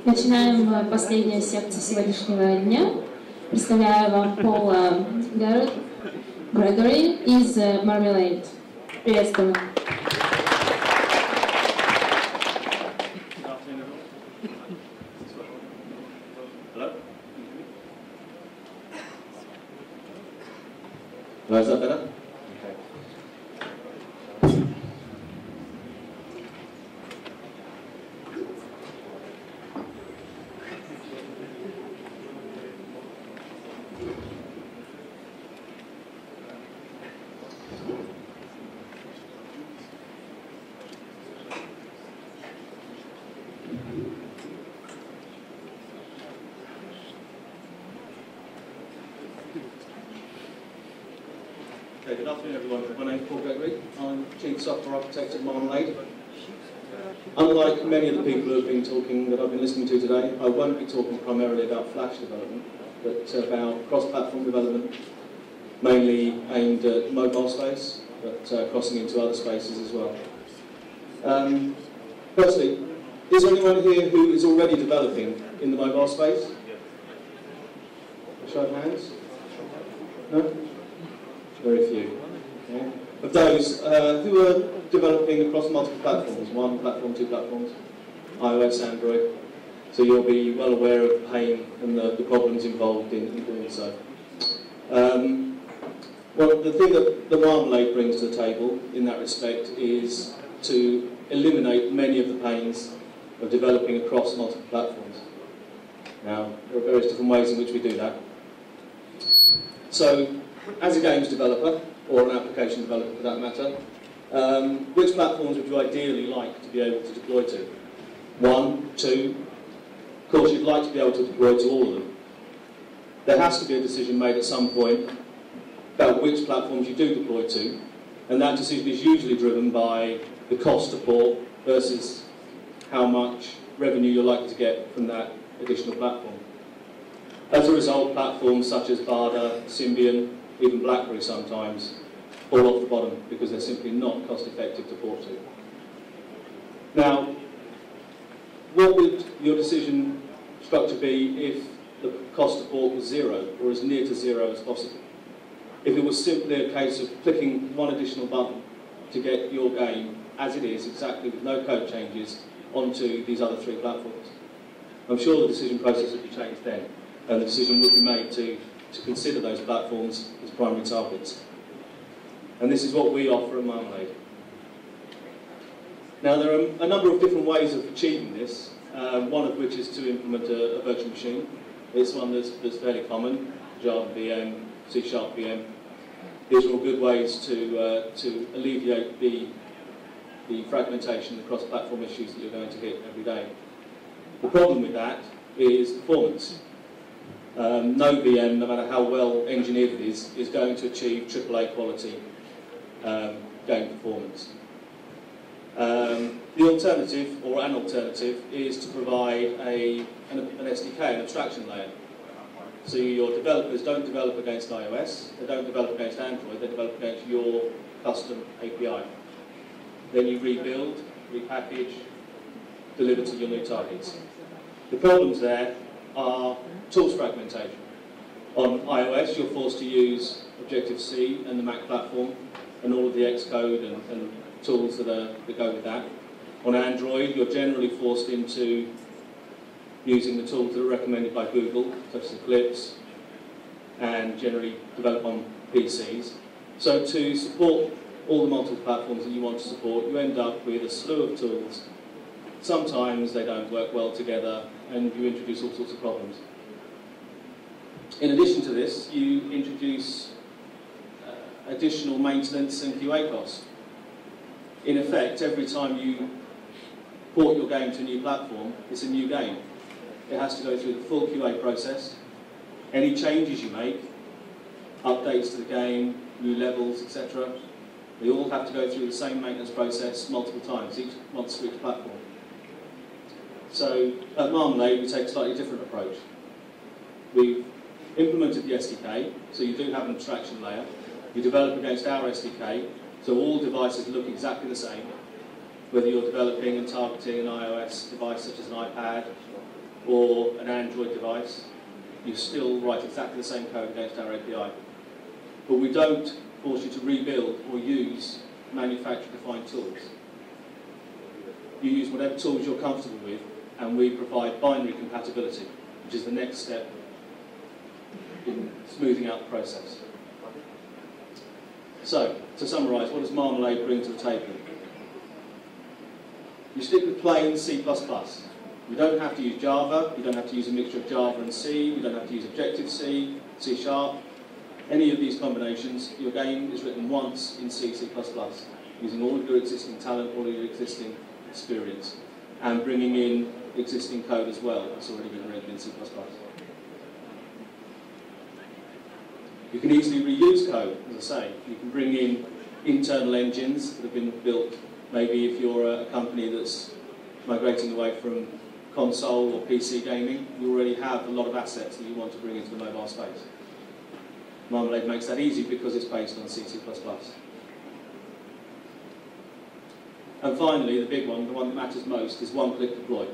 Начинаем последнюю секцию сегодняшнего дня. Представляю вам Пола Gregory из Marmelade. Приветствую. Is that better? Okay, good afternoon everyone. My name is Paul Gregory. I'm Chief Software Architect at Marmalade. Unlike many of the people who have been talking that I've been listening to today, I won't be talking primarily about Flash development, but about cross-platform development, mainly aimed at mobile space, but crossing into other spaces as well. Firstly, is there anyone here who is already developing in the mobile space? A show of hands? No? Very few. Okay. Of those who are developing across multiple platforms, one platform, two platforms, iOS, Android, so you'll be well aware of the pain and the problems involved in doing so. Well, the thing that the Marmalade brings to the table in that respect is to eliminate many of the pains of developing across multiple platforms. Now, there are various different ways in which we do that. So, as a games developer, or an application developer for that matter, which platforms would you ideally like to be able to deploy to? One, two? Of course, you'd like to be able to deploy to all of them. There has to be a decision made at some point about which platforms you do deploy to, and that decision is usually driven by the cost of port versus how much revenue you're likely to get from that additional platform. As a result, platforms such as Barda, Symbian, even BlackBerry sometimes, fall off the bottom because they're simply not cost effective to port to. Now, what would your decision structure be if the cost of port was zero, or as near to zero as possible? If it was simply a case of clicking one additional button to get your game as it is, exactly with no code changes, onto these other three platforms? I'm sure the decision process would be changed then, and the decision would be made to consider those platforms as primary targets. And this is what we offer at Marmalade. Now, there are a number of different ways of achieving this, one of which is to implement a virtual machine. It's one that's fairly common, Java VM, C# VM. These are all good ways to alleviate the fragmentation, the cross-platform issues that you're going to hit every day. The problem with that is performance. No VM, no matter how well engineered it is going to achieve AAA quality game performance. The alternative, or an alternative, is to provide an SDK, an abstraction layer. So your developers don't develop against iOS, they don't develop against Android, they develop against your custom API. Then you rebuild, repackage, deliver to your new targets. The problems there are tools fragmentation. On iOS, you're forced to use Objective-C and the Mac platform and all of the Xcode and tools that go with that. On Android, you're generally forced into using the tools that are recommended by Google, such as Eclipse, and generally develop on PCs. So to support all the multiple platforms that you want to support, you end up with a slew of tools. Sometimes they don't work well together, and you introduce all sorts of problems. In addition to this, you introduce additional maintenance and QA costs. In effect, every time you port your game to a new platform, it's a new game. It has to go through the full QA process. Any changes you make, updates to the game, new levels, etc., they all have to go through the same maintenance process multiple times, once for each platform. So at Marmalade, we take a slightly different approach. We've implemented the SDK, so you do have an abstraction layer. You develop against our SDK, so all devices look exactly the same. whether you're developing and targeting an iOS device such as an iPad or an Android device, you still write exactly the same code against our API. But we don't force you to rebuild or use manufacturer-defined tools. You use whatever tools you're comfortable with, and we provide binary compatibility, which is the next step in smoothing out the process. So, to summarise, what does Marmalade bring to the table? You stick with plain C++. You don't have to use Java, you don't have to use a mixture of Java and C, you don't have to use Objective-C, C#. Any of these combinations, your game is written once in C, C++, using all of your existing talent, all of your existing experience, and bringing in existing code as well that's already been written in C++. You can easily reuse code, as I say. You can bring in internal engines that have been built. Maybe if you're a company that's migrating away from console or PC gaming, you already have a lot of assets that you want to bring into the mobile space. Marmalade makes that easy because it's based on C, C++. And finally, the big one, the one that matters most, is one-click deploy.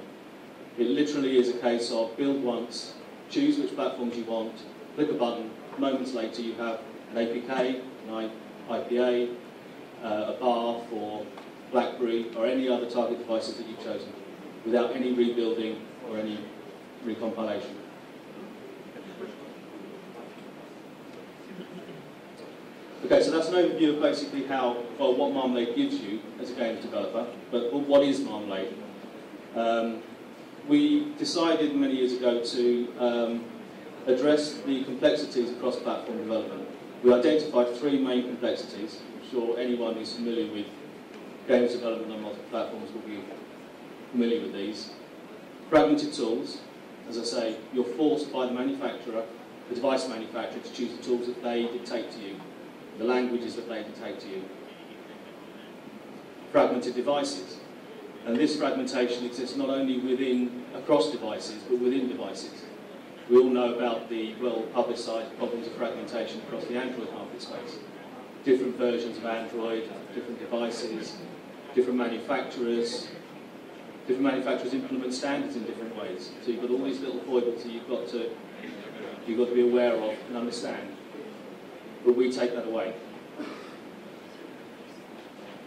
It literally is a case of build once, choose which platforms you want, click a button, moments later you have an APK, an IPA, a bar for BlackBerry, or any other target devices that you've chosen, without any rebuilding or any recompilation. Okay, so that's an overview of basically what Marmalade gives you as a games developer, but what is Marmalade? We decided many years ago to address the complexities of cross-platform development. We identified three main complexities. I'm sure anyone who's familiar with games development on multiple platforms will be familiar with these. Fragmented tools. As I say, you're forced by the manufacturer, the device manufacturer, to choose the tools that they dictate to you, the languages that they dictate to you. Fragmented devices. And this fragmentation exists not only across devices, but within devices. We all know about the well-publicised problems of fragmentation across the Android market space. Different versions of Android, different devices, different manufacturers implement standards in different ways. So you've got all these little foibles that you've got to be aware of and understand. But we take that away.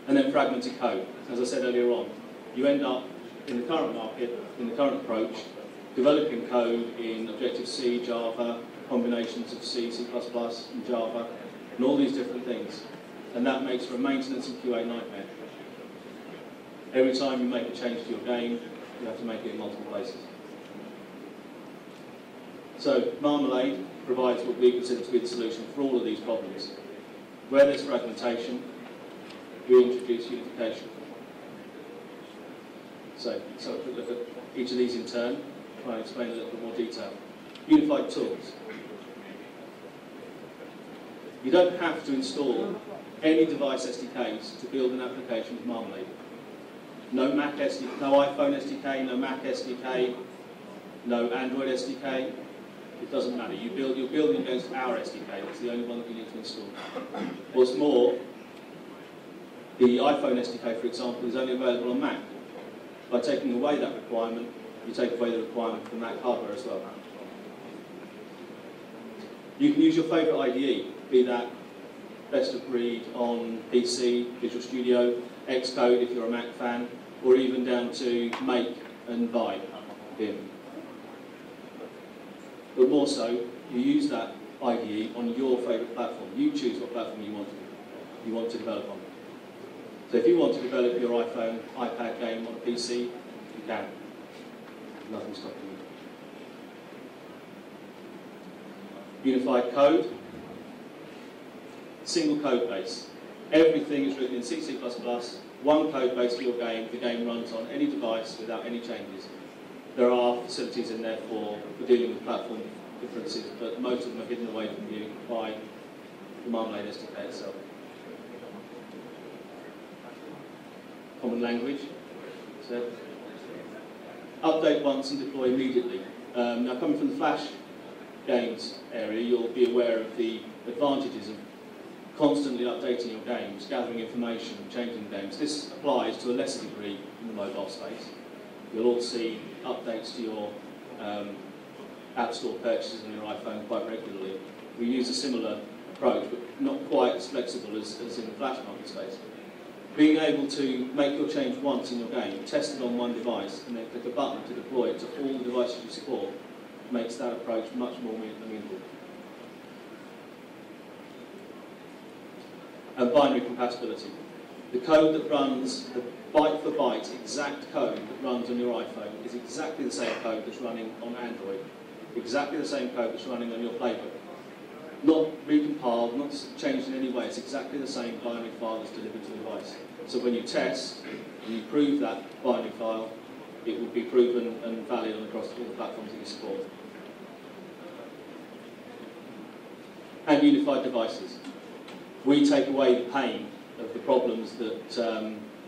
And then fragmented code. As I said earlier on, you end up in the current market, in the current approach, developing code in Objective-C, Java, combinations of C, C++, and Java, and all these different things. And that makes for a maintenance and QA nightmare. Every time you make a change to your game, you have to make it in multiple places. So Marmalade provides what we consider to be the solution for all of these problems. Where there's fragmentation, we introduce unification. So let's have a quick look at each of these in turn, try and explain a little bit more detail. Unified tools. You don't have to install any device SDKs to build an application with Marmalade. No Mac SDK, no iPhone SDK, no Mac SDK, no Android SDK. It doesn't matter. You're building against our SDK. It's the only one that you need to install. What's more, the iPhone SDK, for example, is only available on Mac. By taking away that requirement, you take away the requirement for Mac hardware as well. You can use your favourite IDE, be that best of breed on PC, Visual Studio, Xcode if you're a Mac fan, or even down to Make and Buy, Vim. But more so, you use that IDE on your favourite platform. You choose what platform you want to develop on. So if you want to develop your iPhone, iPad game on a PC, you can. Nothing's stopping you. Unified code. Single code base. Everything is written in C, C++, one code base for your game. The game runs on any device without any changes. There are facilities in there for dealing with platform differences, but most of them are hidden away from you by the Marmalade SDK itself. Common language. So, update once and deploy immediately. Now, coming from the Flash games area, you'll be aware of the advantages of constantly updating your games, gathering information, changing games. This applies to a lesser degree in the mobile space. You'll all see updates to your App Store purchases on your iPhone quite regularly. We use a similar approach, but not quite as flexible as in the Flash market space. Being able to make your change once in your game, test it on one device, and then click a button to deploy it to all the devices you support, makes that approach much more amenable. And binary compatibility. The code that runs, the byte for byte exact code that runs on your iPhone is exactly the same code that's running on Android. Exactly the same code that's running on your playbook. Not recompiled, not changed in any way, it's exactly the same binary file that's delivered to the device. So when you test and you prove that binary file, it will be proven and valid across all the platforms that you support. And unified devices. We take away the pain of the problems that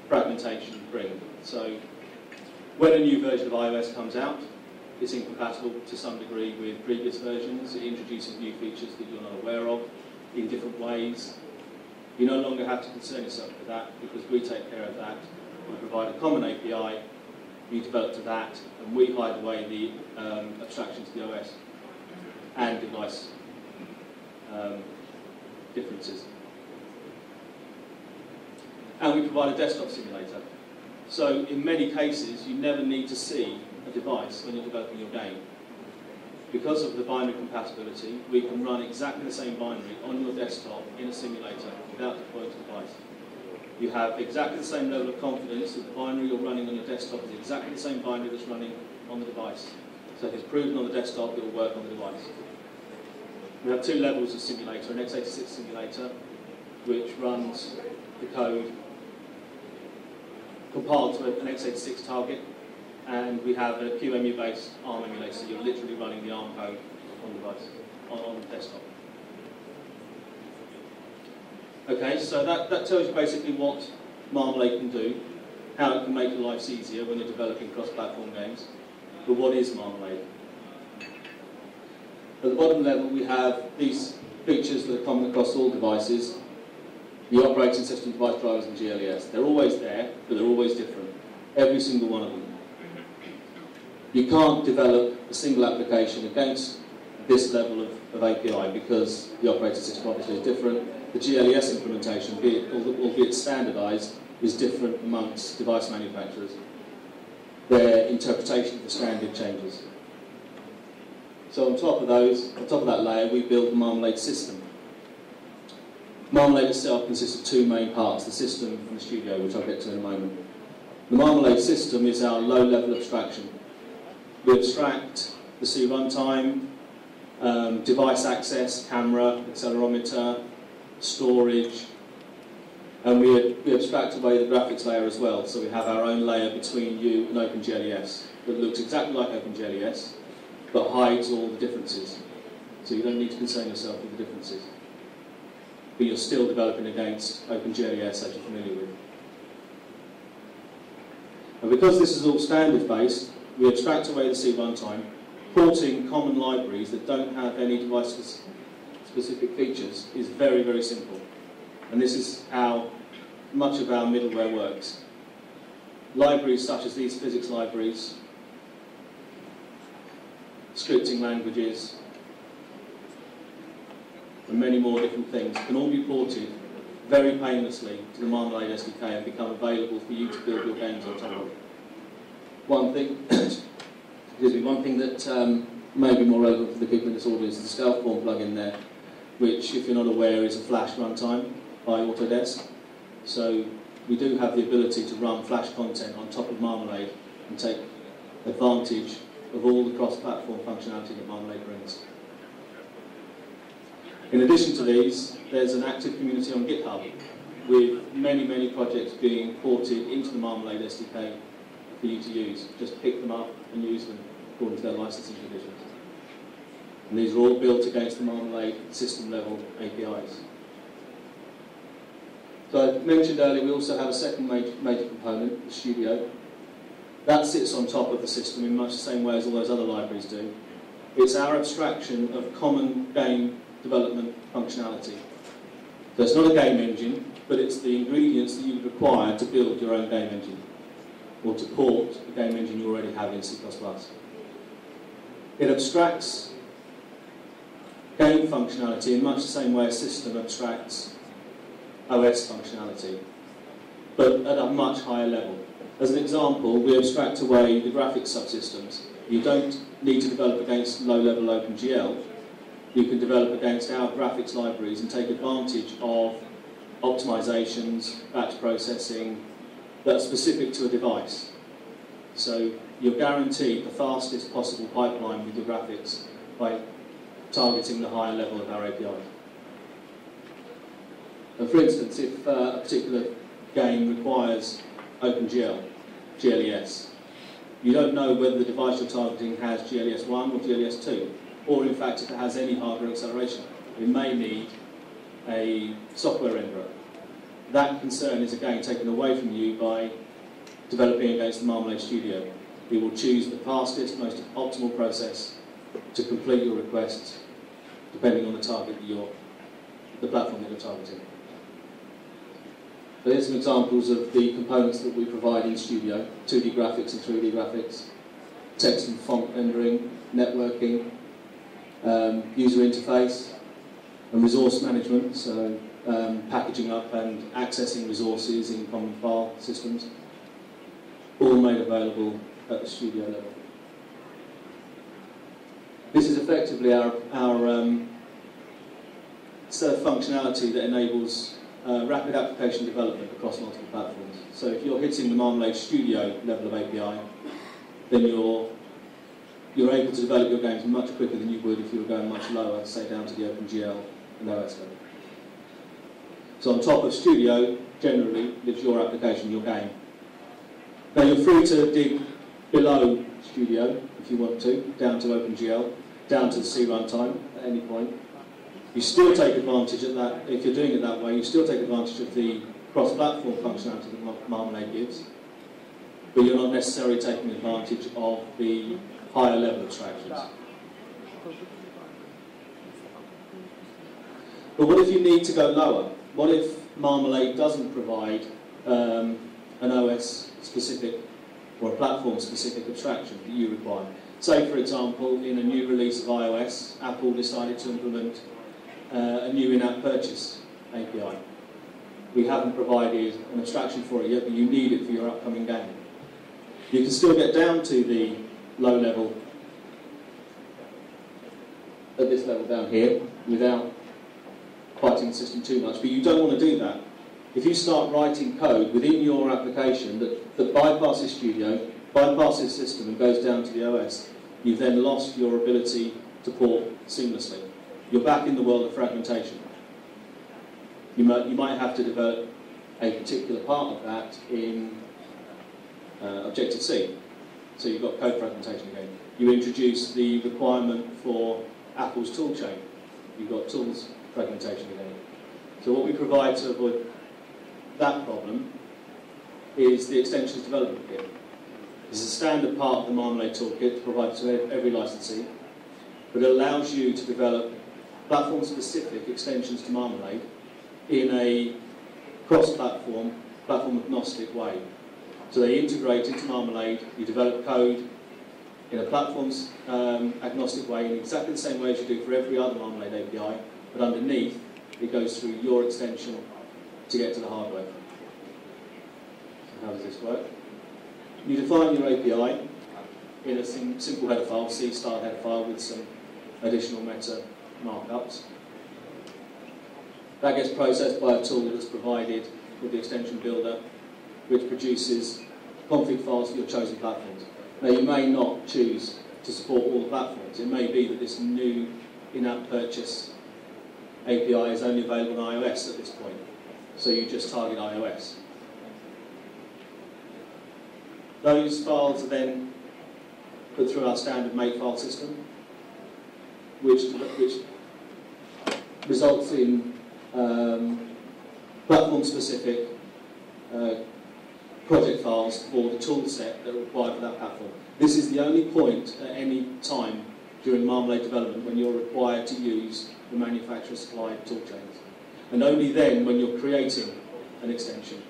fragmentation brings. So when a new version of iOS comes out, it's incompatible to some degree with previous versions. It introduces new features that you're not aware of in different ways. You no longer have to concern yourself with that because we take care of that. We provide a common API, you develop to that, and we hide away the abstraction to the OS and device differences. And we provide a desktop simulator. So in many cases, you never need to see a device when you're developing your game. Because of the binary compatibility, we can run exactly the same binary on your desktop in a simulator without deploying to the device. You have exactly the same level of confidence that the binary you're running on your desktop is exactly the same binary that's running on the device. So if it's proven on the desktop, it will work on the device. We have two levels of simulator, an x86 simulator, which runs the code compiled to an x86 target, and we have a QEMU-based ARM emulator, so you're literally running the ARM code on the device, on the desktop. Okay, so that tells you basically what Marmalade can do, how it can make your lives easier when you're developing cross-platform games. But what is Marmalade? At the bottom level, we have these features that are common across all devices. The operating system, device drivers, and GLES. They're always there, but they're always different. Every single one of them. You can't develop a single application against this level of API because the operating system obviously is different. The GLES implementation, albeit standardized, is different amongst device manufacturers. Their interpretation of the standard changes. So on top of that layer, we build the Marmalade system. Marmalade itself consists of two main parts, the system and the studio, which I'll get to in a moment. The Marmalade system is our low-level abstraction. We abstract the C runtime, device access, camera, accelerometer, storage, and we abstract away the graphics layer as well, so we have our own layer between you and OpenGLES that looks exactly like OpenGLES, but hides all the differences. So you don't need to concern yourself with the differences. But you're still developing against OpenGLES, as you're familiar with. And because this is all standard-based, we abstract away the C runtime, porting common libraries that don't have any device-specific features is very, very simple. And this is how much of our middleware works. Libraries such as these physics libraries, scripting languages, and many more different things can all be ported very painlessly to the Marmalade SDK and become available for you to build your games on top of. One thing that may be more relevant for the people in this audience is the ScaleForm plugin there, which, if you're not aware, is a Flash runtime by Autodesk. So we do have the ability to run Flash content on top of Marmalade and take advantage of all the cross-platform functionality that Marmalade brings. In addition to these, there's an active community on GitHub with many, many projects being ported into the Marmalade SDK for you to use. Just pick them up and use them according to their licensing provisions. And these are all built against the Marmalade system-level APIs. So I mentioned earlier we also have a second major component, the studio. That sits on top of the system in much the same way as all those other libraries do. It's our abstraction of common game development functionality. So it's not a game engine, but it's the ingredients that you would require to build your own game engine, or to port the game engine you already have in C++. It abstracts game functionality in much the same way a system abstracts OS functionality, but at a much higher level. As an example, we abstract away the graphics subsystems. You don't need to develop against low-level OpenGL. You can develop against our graphics libraries and take advantage of optimizations, batch processing that are specific to a device. So you're guaranteed the fastest possible pipeline with your graphics by targeting the higher level of our API. And for instance, if a particular game requires OpenGL, GLES, you don't know whether the device you're targeting has GLES 1 or GLES 2, or in fact if it has any hardware acceleration. It may need a software renderer. That concern is again taken away from you by developing against the Marmalade Studio. It will choose the fastest, most optimal process to complete your requests, depending on the target that the platform that you're targeting. So here's some examples of the components that we provide in Studio: 2D graphics and 3D graphics, text and font rendering, networking, user interface, and resource management, so packaging up and accessing resources in common file systems, all made available at the Studio level. This is effectively our set of functionality that enables rapid application development across multiple platforms. So if you're hitting the Marmalade Studio level of API, then you're able to develop your games much quicker than you would if you were going much lower, say down to the OpenGL and OS level. So on top of Studio, generally, lives your application, your game. Now you're free to dig below Studio, if you want to, down to OpenGL, down to the C runtime at any point. You still take advantage of that, if you're doing it that way, you still take advantage of the cross-platform functionality that Marmalade gives, but you're not necessarily taking advantage of the higher level abstractions. But what if you need to go lower? What if Marmalade doesn't provide an OS-specific or a platform-specific abstraction that you require? Say, for example, in a new release of iOS, Apple decided to implement a new in-app purchase API. We haven't provided an abstraction for it yet, but you need it for your upcoming game. You can still get down to the low level, at this level down here, without fighting the system too much, but you don't want to do that. If you start writing code within your application that bypasses Studio, bypasses system and goes down to the OS, you've then lost your ability to port seamlessly. You're back in the world of fragmentation. You might have to develop a particular part of that in Objective-C. So you've got code fragmentation again. You introduce the requirement for Apple's toolchain. You've got tools fragmentation again. So what we provide to avoid that problem is the extensions development kit. This is a standard part of the Marmalade toolkit provided to every licensee, but it allows you to develop platform-specific extensions to Marmalade in a cross-platform, platform-agnostic way. So they integrate into Marmalade, you develop code in a platforms-agnostic way in exactly the same way as you do for every other Marmalade API, but underneath, it goes through your extension to get to the hardware. So how does this work? You define your API in a simple header file, C-style header file with some additional meta markups. That gets processed by a tool that's provided with the extension builder, which produces config files for your chosen platforms. Now, you may not choose to support all the platforms. It may be that this new in-app purchase API is only available on iOS at this point, so you just target iOS. Those files are then put through our standard makefile system, which results in platform-specific project files for the tool set that are required for that platform. This is the only point at any time during Marmalade development when you're required to use the manufacturer-supplied tool chains. and only then when you're creating an extension.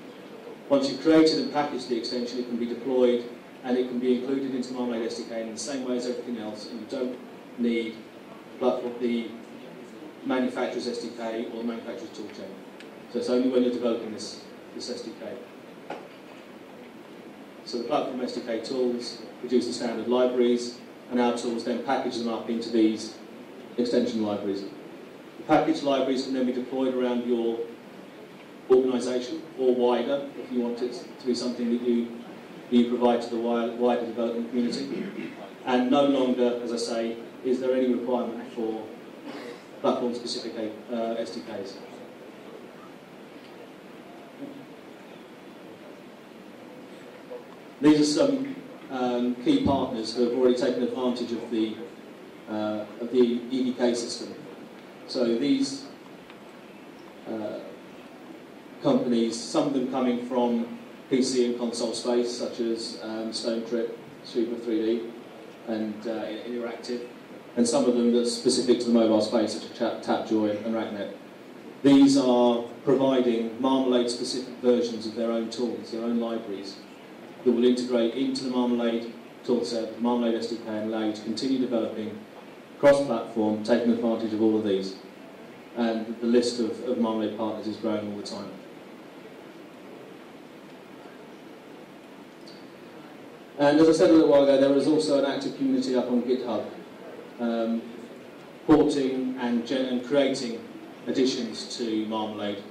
Once you've created and packaged the extension, it can be deployed and it can be included into Marmalade SDK in the same way as everything else, and you don't need the manufacturer's SDK or the manufacturer's toolchain. So it's only when you're developing this SDK. So the platform SDK tools produce the standard libraries, and our tools then package them up into these extension libraries. The packaged libraries can then be deployed around your organisation or wider, if you want it to be something that you provide to the wider development community. And no longer, as I say, is there any requirement for platform-specific SDKs. These are some key partners who have already taken advantage of the EDK system. So these companies, some of them coming from PC and console space, such as Stone Trip, Super 3D, and Interactive, and some of them that's specific to the mobile space, such as Tapjoy and Racknet. These are providing Marmalade-specific versions of their own tools, their own libraries, that will integrate into the Marmalade toolset, the Marmalade SDK, and allow you to continue developing cross-platform, taking advantage of all of these. And the list of Marmalade partners is growing all the time. And as I said a little while ago, there is also an active community up on GitHub, porting and creating additions to Marmalade.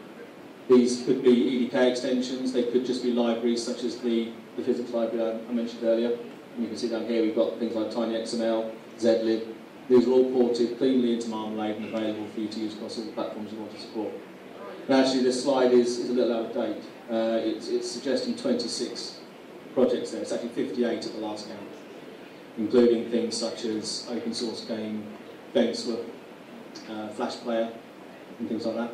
These could be EDK extensions, they could just be libraries such as the physics library I mentioned earlier. And you can see down here we've got things like TinyXML, Zlib. These are all ported cleanly into Marmalade and available for you to use across all the platforms you want to support. And actually this slide is a little out of date. It's suggesting 26 projects there. It's actually 58 at the last count, including things such as open source GameSwap, Flash Player, and things like that.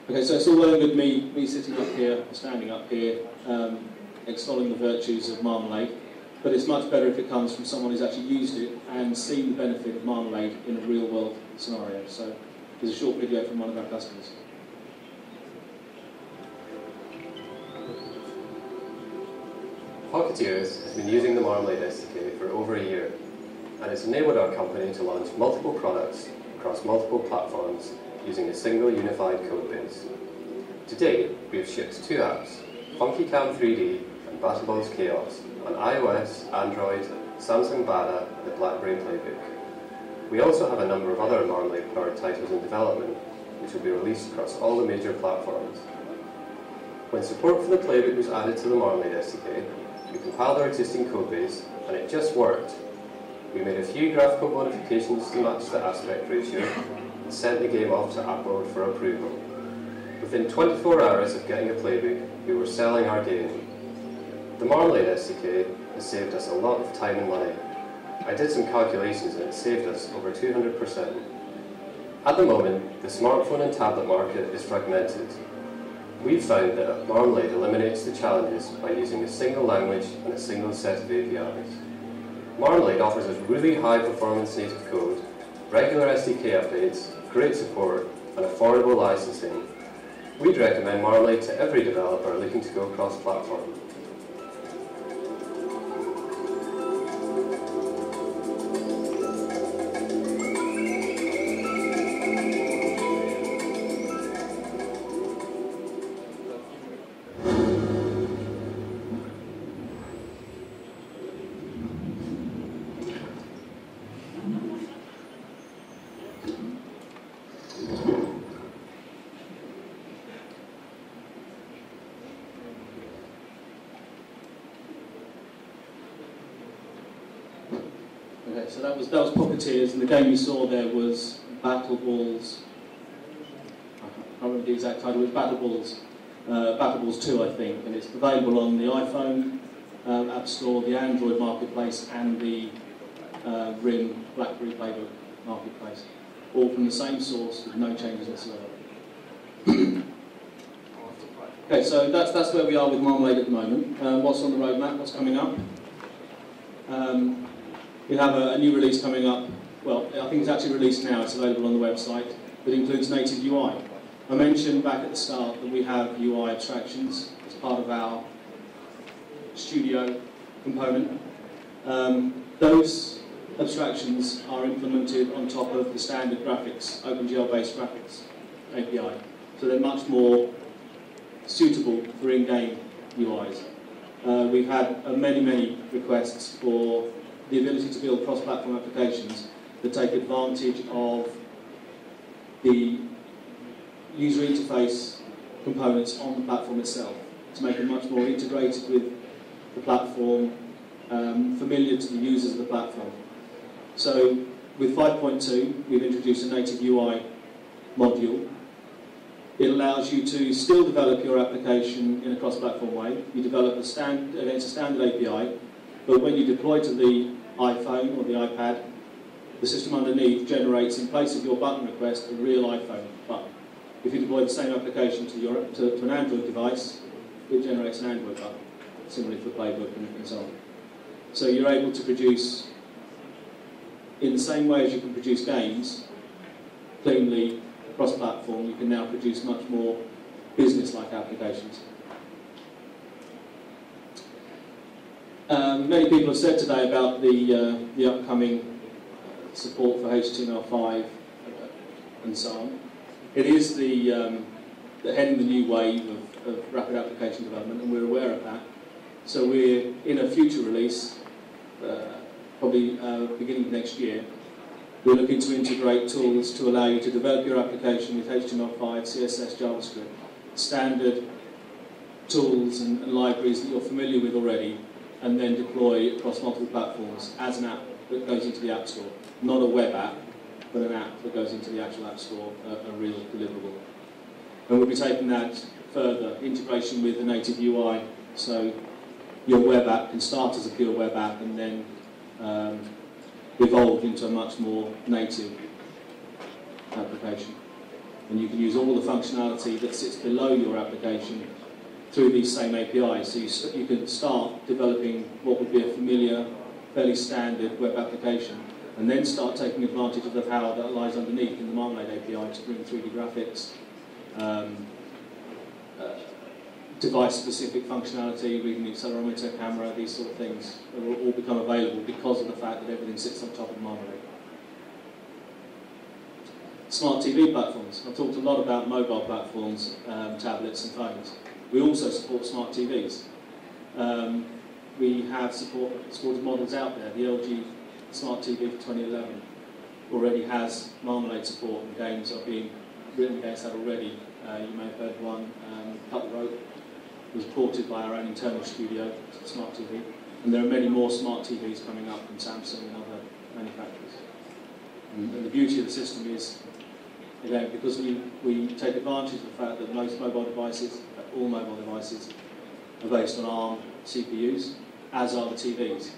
Okay, so it's all well and good me sitting up here, standing up here, extolling the virtues of Marmalade, but it's much better if it comes from someone who's actually used it and seen the benefit of Marmalade in a real-world scenario. So here's a short video from one of our customers. Pocketeers has been using the Marmalade SDK for over a year, and it's enabled our company to launch multiple products across multiple platforms using a single unified code base. To date, we have shipped 2 apps, FunkyCam 3D and BattleBalls Chaos, on iOS, Android, Samsung Bada, and the BlackBerry Playbook. We also have a number of other Marmalade-powered titles in development, which will be released across all the major platforms. When support for the Playbook was added to the Marmalade SDK, we compiled our existing codebase, and it just worked. We made a few graphical modifications to match the aspect ratio, and sent the game off to upload for approval. Within 24 hours of getting a Playbook, we were selling our game. The Marmalade SDK has saved us a lot of time and money. I did some calculations and it saved us over 200%. At the moment, the smartphone and tablet market is fragmented. We've found that Marmalade eliminates the challenges by using a single language and a single set of APIs. Marmalade offers us really high performance native code, regular SDK updates, great support, and affordable licensing. We'd recommend Marmalade to every developer looking to go cross-platform. Okay, so that was Pocketeers, and the game you saw there was BattleBalls. I can't remember the exact title. It was BattleBalls 2, I think, and it's available on the iPhone App Store, the Android Marketplace, and the RIM BlackBerry Playbook Marketplace, all from the same source with no changes whatsoever. Okay, so that's where we are with Marmalade at the moment. What's on the roadmap? What's coming up? We have a new release coming up well, I think it's actually released now, it's available on the website, that includes native UI. I mentioned back at the start that we have UI abstractions as part of our studio component. Those abstractions are implemented on top of the standard graphics, OpenGL-based graphics API. So they're much more suitable for in-game UIs. We've had many requests for the ability to build cross-platform applications that take advantage of the user interface components on the platform itself, to make it much more integrated with the platform, familiar to the users of the platform. So with 5.2, we've introduced a native UI module. It allows you to still develop your application in a cross-platform way. You develop against a standard API, but when you deploy to the iPhone or the iPad, the system underneath generates, in place of your button request, a real iPhone button. If you deploy the same application to an Android device, it generates an Android button, similarly for Playbook and so on. So you're able to produce, in the same way as you can produce games, cleanly, cross-platform, you can now produce much more business-like applications. Many people have said today about the upcoming support for HTML5 and so on. It is heading the new wave of rapid application development, and we're aware of that. So we're in a future release, probably beginning of next year. We're looking to integrate tools to allow you to develop your application with HTML5, CSS, JavaScript, standard tools and libraries that you're familiar with already, and then deploy across multiple platforms as an app that goes into the App Store. Not a web app, but an app that goes into the actual App Store, a real deliverable. And we'll be taking that further, integration with the native UI, so your web app can start as a pure web app and then evolve into a much more native application. And you can use all the functionality that sits below your application through these same APIs. So you can start developing what would be a familiar, fairly standard web application, and then start taking advantage of the power that lies underneath in the Marmalade API to bring 3D graphics, device-specific functionality, reading the accelerometer, camera, these sort of things. They will all become available because of the fact that everything sits on top of Marmalade. Smart TV platforms. I've talked a lot about mobile platforms, tablets and phones. We also support smart TVs. We have supported models out there. The LG Smart TV for 2011 already has Marmalade support, and games are being written against that already. You may have heard one, Cut the Rope, was ported by our own internal studio to Smart TV. And there are many more smart TVs coming up from Samsung and other manufacturers. And the beauty of the system is, again, because we take advantage of the fact that most mobile devices, all mobile devices, are based on ARM CPUs, as are the TVs.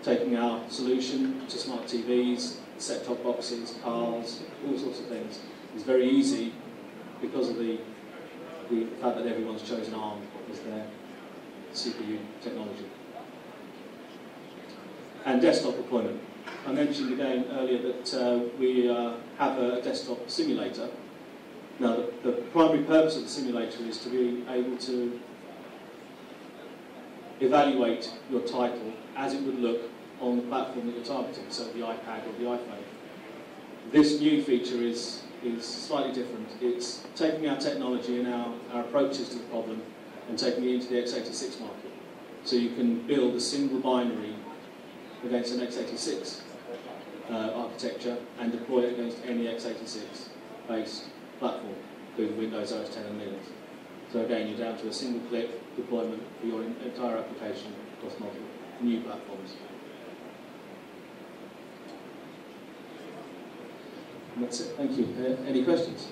Taking our solution to smart TVs, set-top boxes, cars, all sorts of things, is very easy because of the fact that everyone's chosen ARM as their CPU technology. And desktop deployment. I mentioned again earlier that we have a desktop simulator. Now, the primary purpose of the simulator is to be able to evaluate your title as it would look on the platform that you're targeting, so the iPad or the iPhone. This new feature is slightly different. It's taking our technology and our approaches to the problem and taking it into the x86 market. So you can build a single binary against an x86 architecture and deploy it against any x86-based platform, including Windows, OS X and Linux. So again, you're down to a single-click deployment for your entire application across multiple new platforms. And that's it. Thank you. Any questions?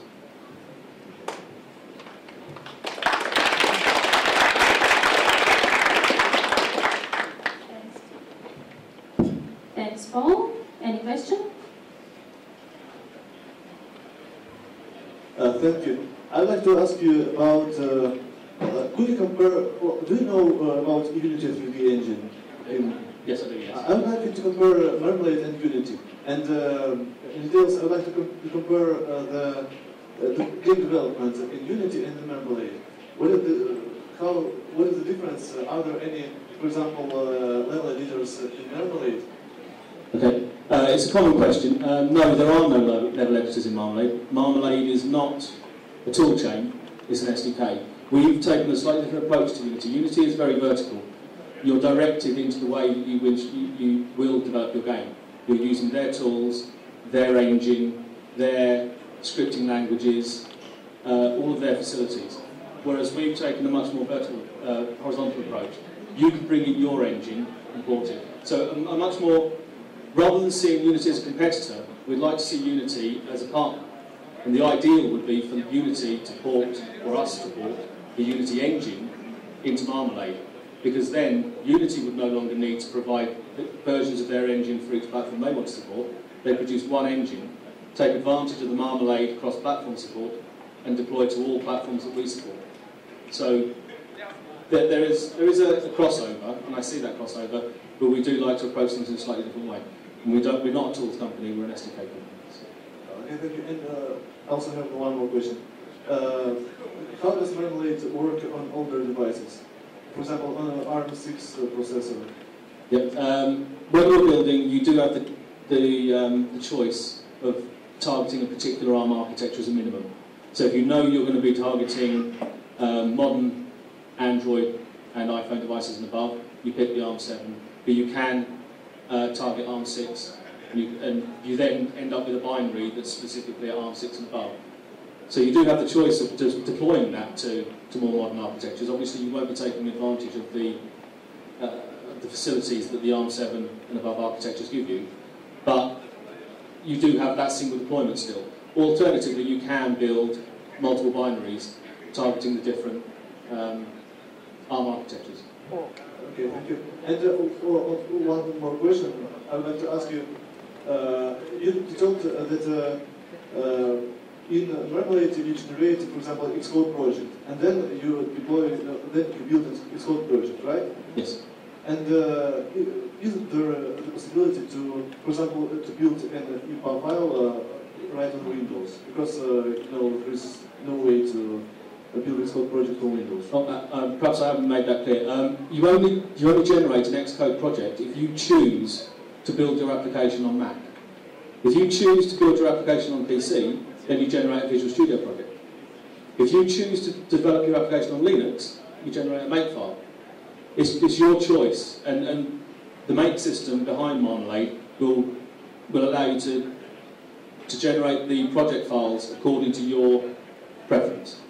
Thanks, Paul. Any question? Thank you. I'd like to ask you about, could you compare, do you know about Evolutive 3D engine in Yes, I do, yes. I would like you to compare Marmalade and Unity. And in details, I would like to compare the game development in Unity and in Marmalade. What is the difference? Are there any, for example, level editors in Marmalade? Okay, it's a common question. No, there are no level editors in Marmalade. Marmalade is not a tool chain, it's an SDK. We've taken a slightly different approach to Unity. Unity is very vertical. You're directed into the way that you will develop your game. You're using their tools, their engine, their scripting languages, all of their facilities. Whereas we've taken a much more vertical, horizontal approach. You can bring in your engine and port it. So a much more, rather than seeing Unity as a competitor, we'd like to see Unity as a partner. And the ideal would be for Unity to port, or us to port, the Unity engine into Marmalade. Because then Unity would no longer need to provide versions of their engine for each platform they want to support. They produce one engine, take advantage of the Marmalade cross-platform support, and deploy to all platforms that we support. So there is a crossover, and I see that crossover, but we do like to approach things in a slightly different way. And we're not a tools company, we're an SDK company. Okay, thank you. And I also have one more question. How does Marmalade work on older devices? For example, on an ARM6 processor. Yep. When you're building, you do have the choice of targeting a particular ARM architecture as a minimum. So if you know you're going to be targeting modern Android and iPhone devices and above, you pick the ARM7. But you can target ARM6, and you then end up with a binary that's specifically at ARM6 and above. So you do have the choice of deploying that to more modern architectures. Obviously, you won't be taking advantage of the facilities that the ARM7 and above architectures give you, but you do have that single deployment still. Alternatively, you can build multiple binaries targeting the different ARM architectures. Okay, thank you. And one more question. I would like to ask you. You told that in Marmalade you generate, for example, Xcode project, and then you deploy, then you build an Xcode project, right? Yes. And isn't there the possibility to, for example, to build an IPA file right on Windows? Because there is no way to build Xcode project for Windows. Perhaps I haven't made that clear. You only generate an Xcode project if you choose to build your application on Mac. If you choose to build your application on PC, then you generate a Visual Studio project. If you choose to develop your application on Linux, you generate a Makefile. It's your choice, and the Make system behind Marmalade will allow you to generate the project files according to your preference.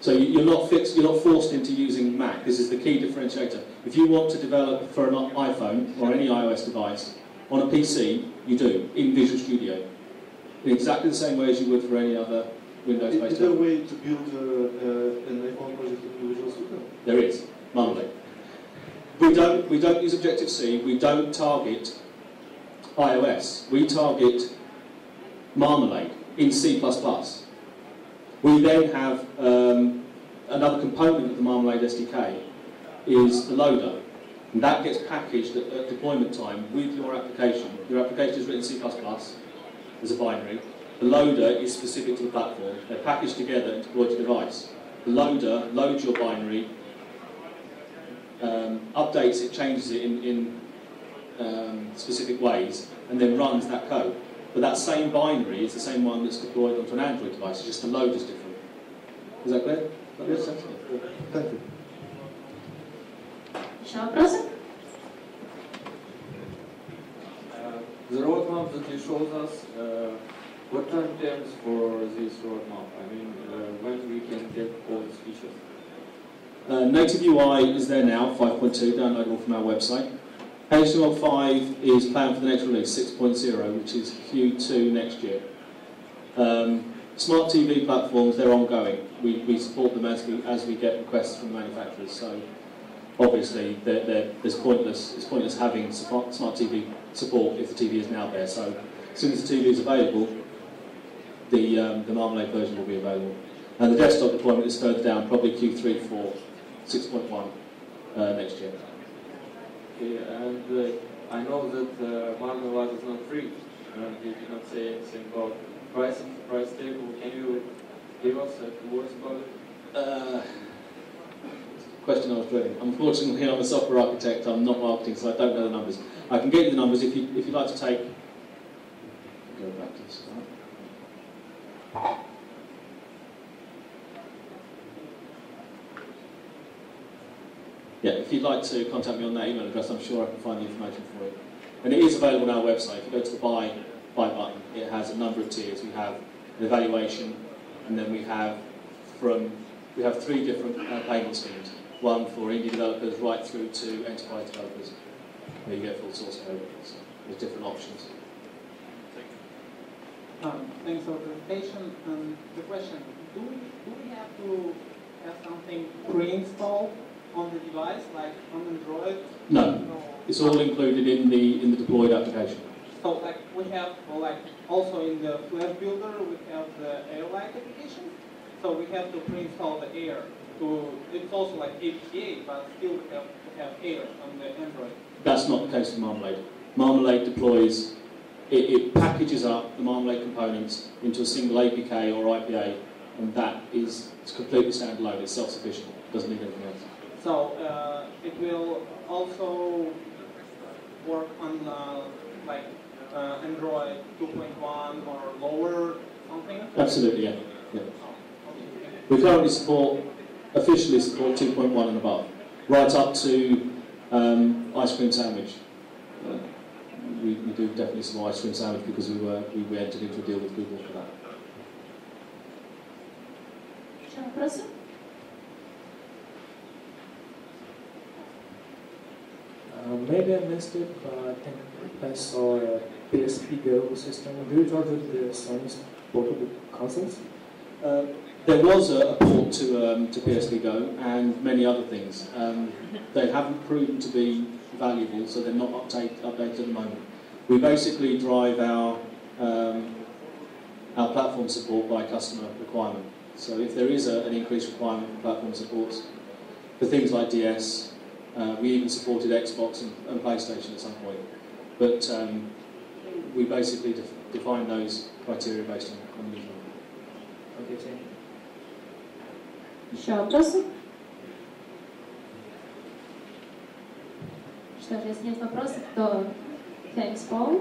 So you're not fixed, you're not forced into using Mac. This is the key differentiator. If you want to develop for an iPhone or any iOS device on a PC, you do, in Visual Studio. In exactly the same way as you would for any other Windows-based. Is there a way to build an iPhone project in Visual Studio? There is, Marmalade. We don't use Objective-C, we don't target iOS. We target Marmalade in C++. We then have another component of the Marmalade SDK is the loader. And that gets packaged at deployment time with your application. Your application is written in C++ as a binary. The loader is specific to the platform. They're packaged together and deployed to the device. The loader loads your binary, updates it, changes it in specific ways, and then runs that code. But that same binary is the same one that's deployed onto an Android device, it's just the load is different. Is that clear? That makes sense? Thank you. Еще вопросы? The roadmap that you showed us, what time terms for this roadmap? I mean, when we can get all these features? Native UI is there now, 5.2, downloadable from our website. HTML5 is planned for the next release, 6.0, which is Q2 next year. Smart TV platforms, they're ongoing. We support them as we get requests from the manufacturers. So obviously, it's pointless having smart TV support if the TV is now there. So as soon as the TV is available, the Marmalade version will be available. And the desktop deployment is further down, probably Q3 for 6.1 next year. Okay, and I know that Marmalade is not free, and you cannot say anything about pricing, price table. Can you give us a few words about it? Question I was dreading. Unfortunately, I'm a software architect. I'm not marketing, so I don't know the numbers. I can get you the numbers if you'd like to take. Go back to the start. Yeah, if you'd like to contact me on that email address, I'm sure I can find the information for you. And it is available on our website. If you go to the buy button, it has a number of tiers. We have an evaluation, and then we have three different payment schemes. One for indie developers right through to enterprise developers, where you get full source code. So there's different options. Thanks for the presentation. The question, do we have to have something pre-installed on the device, like on Android? No, it's all included in the deployed application. So like we have, also in the Flash Builder, we have the Air-like application. So we have to pre-install the Air. It's also like APA, but still we have to have Air on the Android. That's not the case with Marmalade. Marmalade deploys, it packages up the Marmalade components into a single APK or IPA, and it's completely standalone, it's self-sufficient, doesn't need anything else. So it will also work on Android 2.1 or lower something? Absolutely, yeah. Oh, okay. We currently officially support 2.1 and above, right up to ice cream sandwich. We do definitely support ice cream sandwich because we entered into a deal with Google for that. Maybe I missed it, but I think I saw a PSP Go system. Do you charge with the Sony's portable consoles? There was a port to PSP Go and many other things. They haven't proven to be valuable, so they're not updated at the moment. We basically drive our platform support by customer requirement. So if there is an increased requirement for platform supports for things like DS, we even supported Xbox and PlayStation at some point. But we basically define those criteria based on the usual. Okay, thank you. Еще вопросы? Что ж, если нет вопросов, то thanks, Paul.